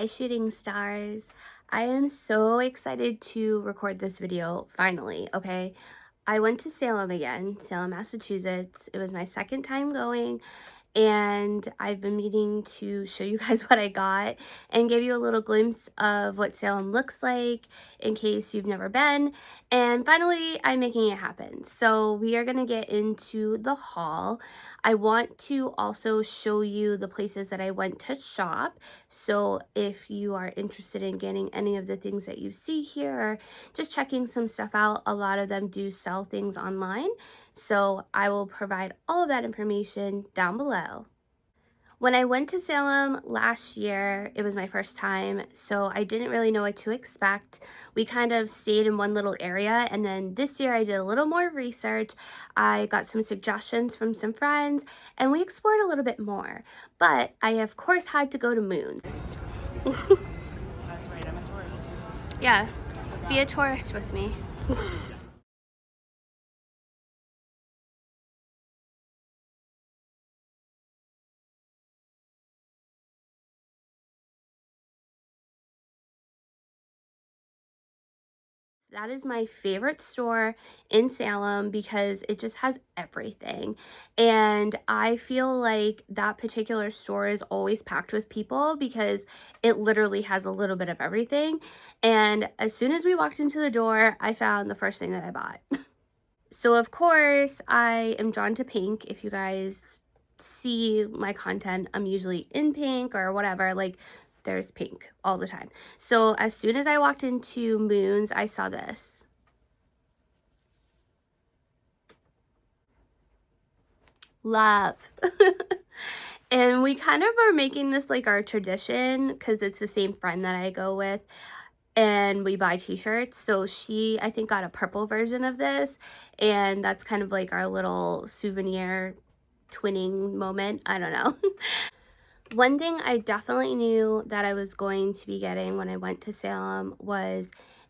Hi shooting stars. I am so excited to record this video finally, okay? I went to Salem again, Salem, Massachusetts. It was my second time going, and I've been meaning to show you guys what I got and give you a little glimpse of what Salem looks like in case you've never been. And finally, I'm making it happen. So we are going to get into the haul. I want to also show you the places that I went to shop. So if you are interested in getting any of the things that you see here, or just checking some stuff out, a lot of them do sell things online. So I will provide all of that information down below. When I went to Salem last year, it was my first time, so I didn't really know what to expect. We kind of stayed in one little area, and then this year I did a little more research. I got some suggestions from some friends, and we explored a little bit more. But I, of course, had to go to Moon's. That's right, I'm a tourist. Yeah, be a tourist with me. That is my favorite store in Salem because it just has everything. And I feel like that particular store is always packed with people because it literally has a little bit of everything. And as soon as we walked into the door, I found the first thing that I bought. So of course, I am drawn to pink. If you guys see my content, I'm usually in pink or whatever, like there's pink all the time. So as soon as I walked into Moon's, I saw this. Love. And we kind of are making this like our tradition because it's the same friend that I go with, and we buy t-shirts. So she, I think, got a purple version of this, and that's kind of like our little souvenir twinning moment. I don't know. One thing I definitely knew that I was going to be getting when I went to Salem was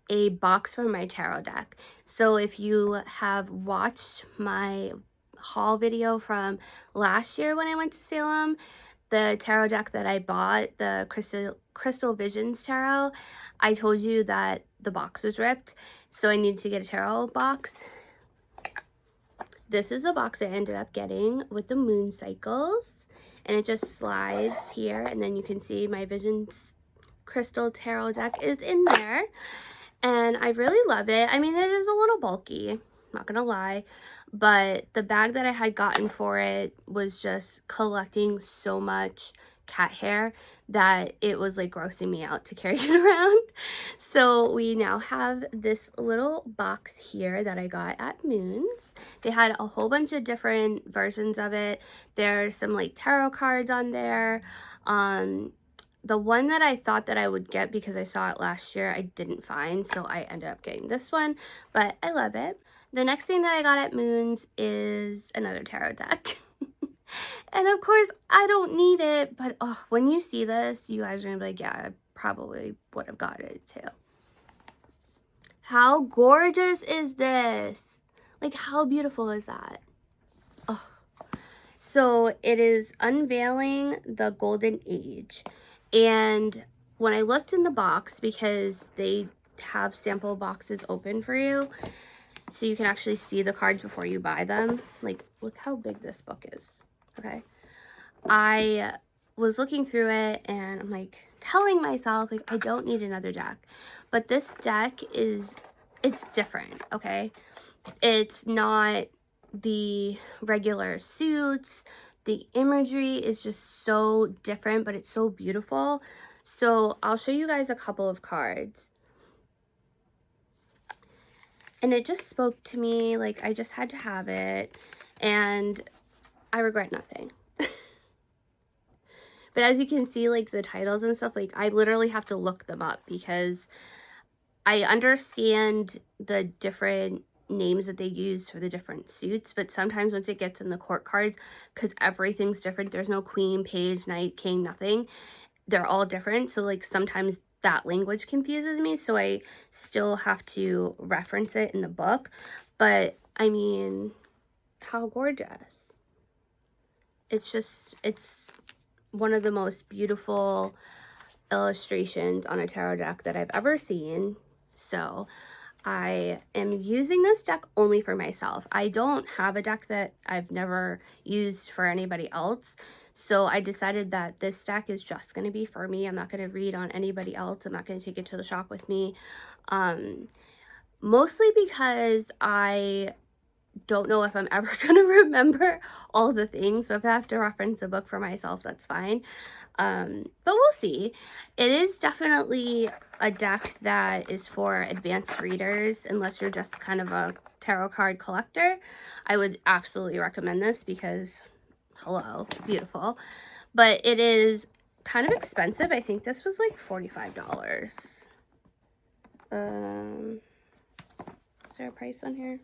a box for my tarot deck. So if you have watched my haul video from last year when I went to Salem, the tarot deck that I bought, the Crystal Visions Tarot, I told you that the box was ripped, so I needed to get a tarot box. This is the box I ended up getting with the moon cycles, and it just slides here, and then you can see my Visions Crystal Tarot deck is in there, and I really love it. I mean, it is a little bulky, not gonna lie, but the bag that I had gotten for it was just collecting so much cat hair that it was like grossing me out to carry it around. So we now have this little box here that I got at Moon's. They had a whole bunch of different versions of it. There's some like tarot cards on there. The one that I thought that I would get because I saw it last year, I didn't find, so I ended up getting this one, but I love it. The next thing that I got at Moon's is another tarot deck. And of course, I don't need it, but oh, when you see this, you guys are gonna be like, yeah, I probably would have got it too. How gorgeous is this? Like, how beautiful is that? Oh. So it is Unveiling the Golden Age. And when I looked in the box, because they have sample boxes open for you, so you can actually see the cards before you buy them. Like, look how big this book is, okay? I was looking through it, and I'm like telling myself, like, I don't need another deck. But this deck is, it's different, okay? It's not the regular suits. The imagery is just so different, but it's so beautiful. So I'll show you guys a couple of cards. And it just spoke to me, like I just had to have it, and I regret nothing. But as you can see, like the titles and stuff, like I literally have to look them up because I understand the different names that they use for the different suits, but sometimes once it gets in the court cards, because everything's different, there's no queen, page, knight, king, nothing, they're all different, so like sometimes that language confuses me, so I still have to reference it in the book. But I mean, how gorgeous. It's just, it's one of the most beautiful illustrations on a tarot deck that I've ever seen. So I am using this deck only for myself. I don't have a deck that I've never used for anybody else. So I decided that this deck is just going to be for me. I'm not going to read on anybody else. I'm not going to take it to the shop with me. Mostly because I don't know if I'm ever going to remember all the things. So if I have to reference a book for myself, that's fine. But we'll see. It is definitely a deck that is for advanced readers, unless you're just kind of a tarot card collector. I would absolutely recommend this because, hello, beautiful. But it is kind of expensive. I think this was like $45. Is there a price on here?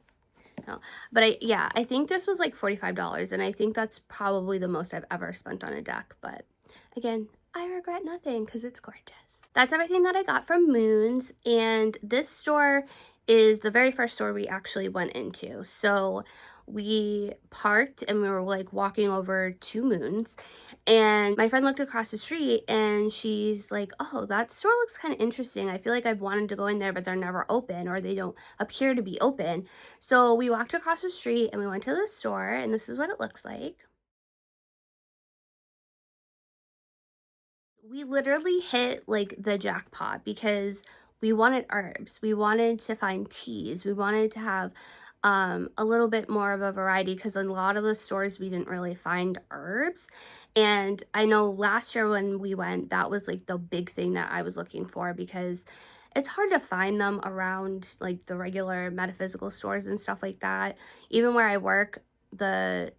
No, but I think this was like $45, and I think that's probably the most I've ever spent on a deck. But again, I regret nothing because it's gorgeous. That's everything that I got from Moons, and this store is the very first store we actually went into. So we parked and we were like walking over to Moons, and my friend looked across the street and she's like, oh, that store looks kind of interesting. I feel like I've wanted to go in there, but they're never open, or they don't appear to be open. So we walked across the street and we went to the store, and this is what it looks like. We literally hit like the jackpot because we wanted herbs. We wanted to find teas. We wanted to have a little bit more of a variety because in a lot of the stores we didn't really find herbs. And I know last year when we went, that was like the big thing that I was looking for because it's hard to find them around like the regular metaphysical stores and stuff like that. Even where I work, the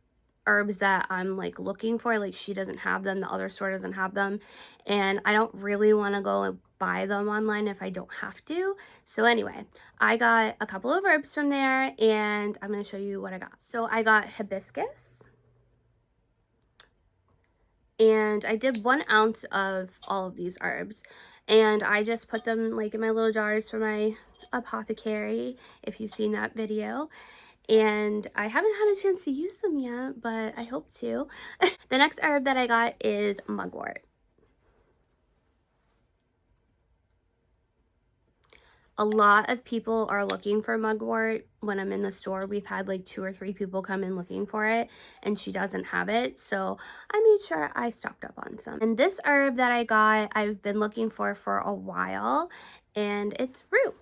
herbs that I'm like looking for, like she doesn't have them, the other store doesn't have them, and I don't really want to go and buy them online if I don't have to. So anyway, I got a couple of herbs from there, and I'm going to show you what I got. So I got hibiscus, and I did 1 ounce of all of these herbs, and I just put them like in my little jars for my apothecary, if you've seen that video. And I haven't had a chance to use them yet, but I hope to. The next herb that I got is mugwort. A lot of people are looking for mugwort when I'm in the store. We've had like 2 or 3 people come in looking for it, and she doesn't have it. So I made sure I stocked up on some. And this herb that I got, I've been looking for a while, and it's rue.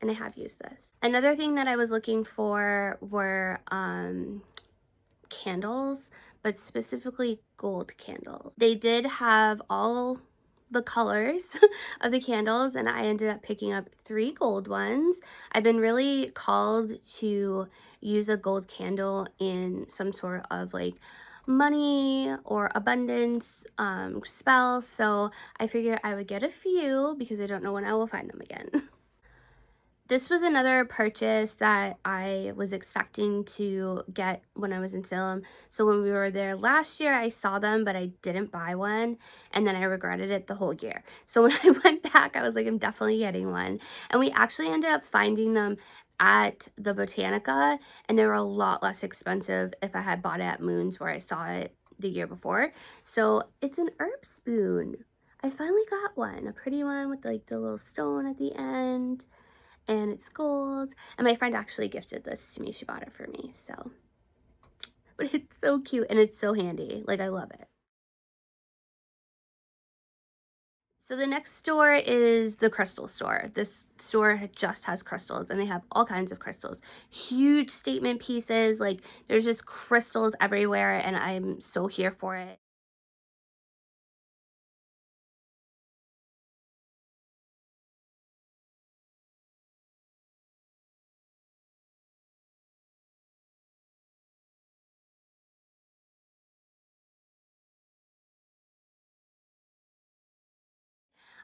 And I have used this. Another thing that I was looking for were candles, but specifically gold candles. They did have all the colors of the candles, and I ended up picking up 3 gold ones. I've been really called to use a gold candle in some sort of like money or abundance spell, so I figured I would get a few because I don't know when I will find them again. This was another purchase that I was expecting to get when I was in Salem. So when we were there last year, I saw them, but I didn't buy one. And then I regretted it the whole year. So when I went back, I was like, I'm definitely getting one. And we actually ended up finding them at the Botanica, and they were a lot less expensive if I had bought it at Moon's where I saw it the year before. So it's an herb spoon. I finally got one, a pretty one with like the little stone at the end, and it's gold. And my friend actually gifted this to me. She bought it for me. So, but it's so cute and it's so handy. Like, I love it. So the next store is the crystal store. This store just has crystals, and they have all kinds of crystals. Huge statement pieces. Like, there's just crystals everywhere, and I'm so here for it.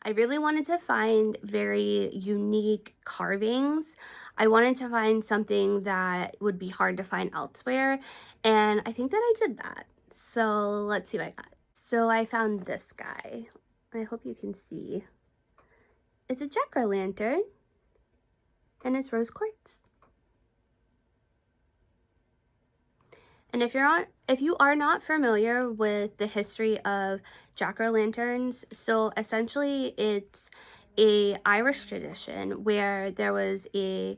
I really wanted to find very unique carvings. I wanted to find something that would be hard to find elsewhere, and I think that I did that. So let's see what I got. So I found this guy. I hope you can see. It's a jack-o'-lantern, and it's rose quartz. And if you are not familiar with the history of jack-o'-lanterns, so essentially it's a Irish tradition where there was a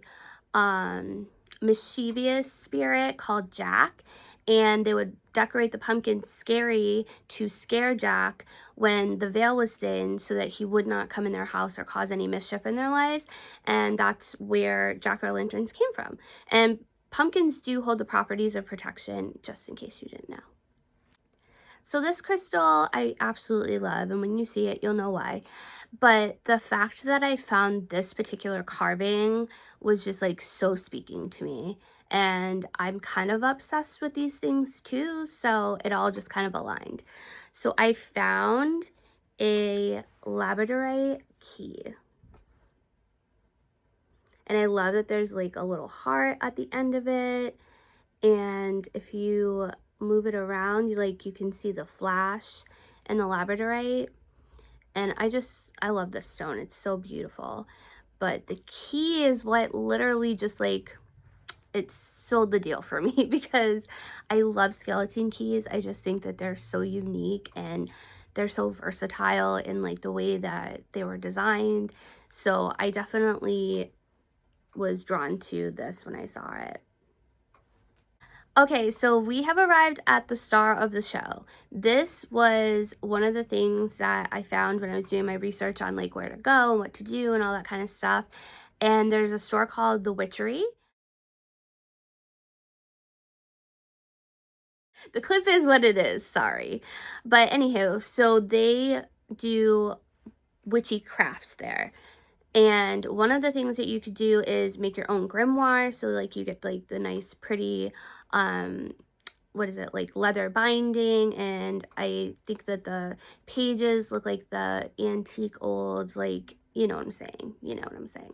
um, mischievous spirit called Jack, and they would decorate the pumpkin scary to scare Jack when the veil was thin so that he would not come in their house or cause any mischief in their lives. And that's where jack-o'-lanterns came from. And pumpkins do hold the properties of protection, just in case you didn't know. So this crystal I absolutely love, and when you see it, you'll know why. But the fact that I found this particular carving was just like so speaking to me. And I'm kind of obsessed with these things too, so it all just kind of aligned. So I found a labradorite key. And I love that there's like a little heart at the end of it. And if you move it around, you can see the flash and the labradorite. And I love this stone. It's so beautiful. But the key is what literally just like, it sold the deal for me because I love skeleton keys. I just think that they're so unique and they're so versatile in like the way that they were designed. So I definitely was drawn to this when I saw it. Okay, so we have arrived at the star of the show. This was one of the things that I found when I was doing my research on like where to go and what to do and all that kind of stuff. And there's a store called The Witchery. The clip is what it is, sorry. But anywho, so they do witchy crafts there. And one of the things that you could do is make your own grimoire. So like you get like the nice pretty what is it, like leather binding, and I think that the pages look like the antique old, like, you know what I'm saying,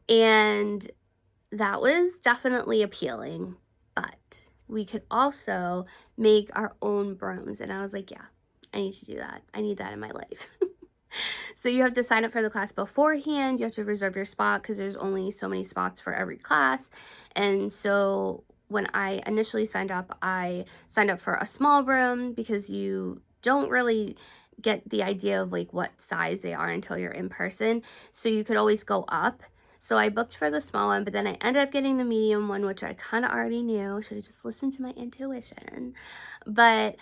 and that was definitely appealing. But we could also make our own brooms, and I was like, yeah, I need to do that. I need that in my life. So you have to sign up for the class beforehand. You have to reserve your spot because there's only so many spots for every class. And so when I initially signed up, I signed up for a small broom because you don't really get the idea of like what size they are until you're in person. So you could always go up. So I booked for the small one, but then I ended up getting the medium one, which I kind of already knew. Should have just listened to my intuition. But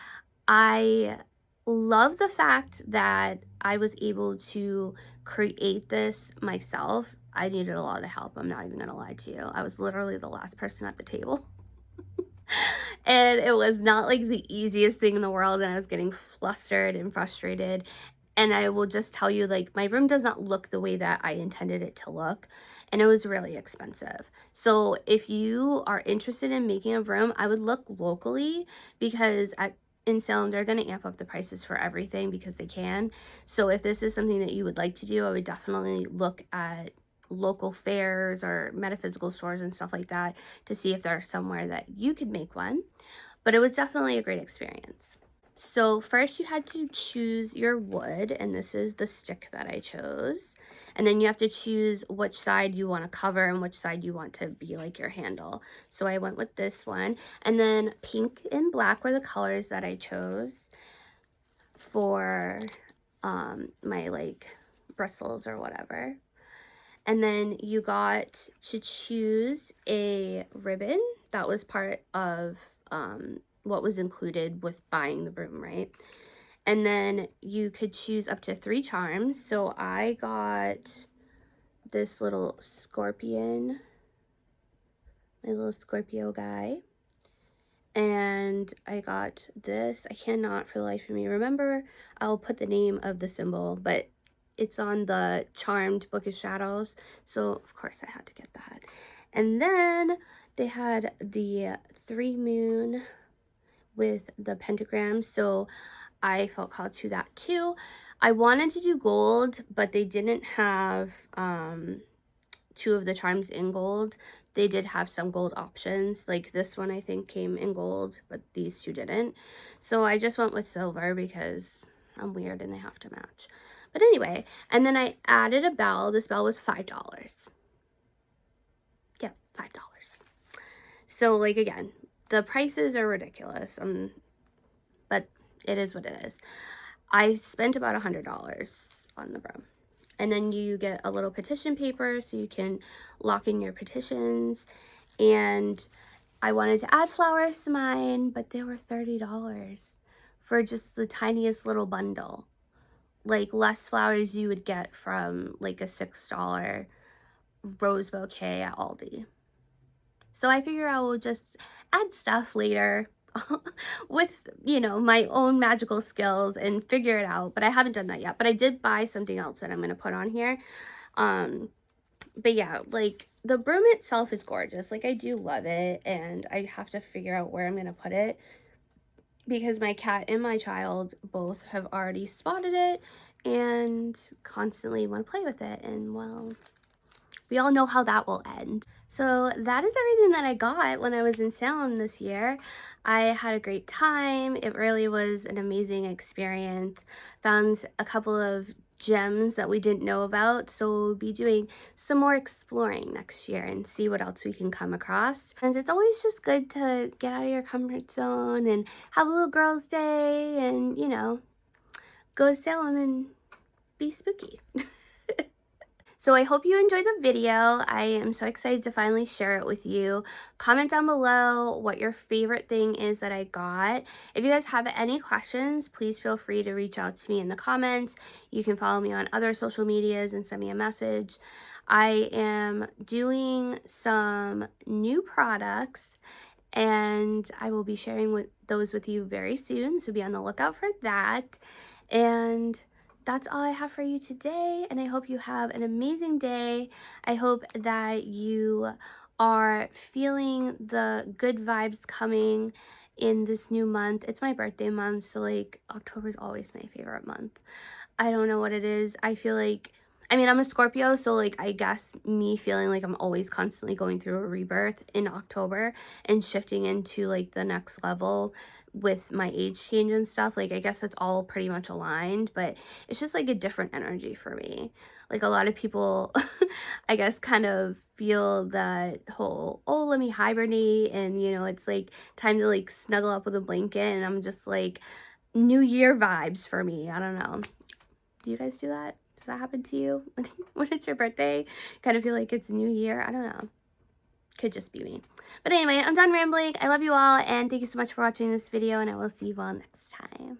I love the fact that I was able to create this myself. I needed a lot of help. I'm not even going to lie to you. I was literally the last person at the table. And it was not like the easiest thing in the world, and I was getting flustered and frustrated. And I will just tell you, like, my room does not look the way that I intended it to look, and it was really expensive. So if you are interested in making a room, I would look locally because in Salem, they're going to amp up the prices for everything because they can. So if this is something that you would like to do, I would definitely look at local fairs or metaphysical stores and stuff like that to see if there's somewhere that you could make one. But it was definitely a great experience. So first you had to choose your wood, and this is the stick that I chose. And then you have to choose which side you want to cover and which side you want to be like your handle. So I went with this one. And then pink and black were the colors that I chose for my like bristles or whatever. And then you got to choose a ribbon. That was part of what was included with buying the broom, right? And then you could choose up to 3 charms. So I got this little scorpion, my little Scorpio guy. And I got this. I cannot for the life of me remember. I'll put the name of the symbol, but it's on the Charmed Book of Shadows. So, of course, I had to get that. And then they had the 3 moon with the pentagram. So I felt called to that too. I wanted to do gold, but they didn't have 2 of the charms in gold. They did have some gold options. Like this one I think came in gold, but these 2 didn't. So I just went with silver because I'm weird and they have to match. But anyway, and then I added a bell. This bell was $5. Yeah, $5. So like again, The prices are ridiculous, but it is what it is. I spent about $100 on the broom. And then you get a little petition paper so you can lock in your petitions. And I wanted to add flowers to mine, but they were $30 for just the tiniest little bundle. Like less flowers you would get from like a $6 rose bouquet at Aldi. So I figure I will just add stuff later with, you know, my own magical skills and figure it out. But I haven't done that yet. But I did buy something else that I'm going to put on here. But yeah, like the broom itself is gorgeous. Like I do love it, and I have to figure out where I'm going to put it because my cat and my child both have already spotted it and constantly want to play with it. And well, we all know how that will end. So that is everything that I got when I was in Salem this year. I had a great time. It really was an amazing experience. Found a couple of gems that we didn't know about, so we'll be doing some more exploring next year and see what else we can come across. And it's always just good to get out of your comfort zone and have a little girls' day and, you know, go to Salem and be spooky. So I hope you enjoyed the video. I am so excited to finally share it with you. Comment down below what your favorite thing is that I got. If you guys have any questions, please feel free to reach out to me in the comments. You can follow me on other social medias and send me a message. I am doing some new products and I will be sharing those with you very soon, so be on the lookout for that. And that's all I have for you today, and I hope you have an amazing day. I hope that you are feeling the good vibes coming in this new month. It's my birthday month, so like October is always my favorite month. I don't know what it is. I feel like, I mean, I'm a Scorpio, so like I guess me feeling like I'm always constantly going through a rebirth in October and shifting into like the next level with my age change and stuff, like I guess it's all pretty much aligned, but it's just like a different energy for me. Like a lot of people I guess kind of feel that whole, oh, let me hibernate, and you know, it's like time to like snuggle up with a blanket, and I'm just like, new year vibes for me. I don't know, do you guys do that? Does that happen to you when it's your birthday? Kind of feel like it's new year? I don't know. Could just be me. But anyway, I'm done rambling. I love you all, and thank you so much for watching this video, and I will see you all next time.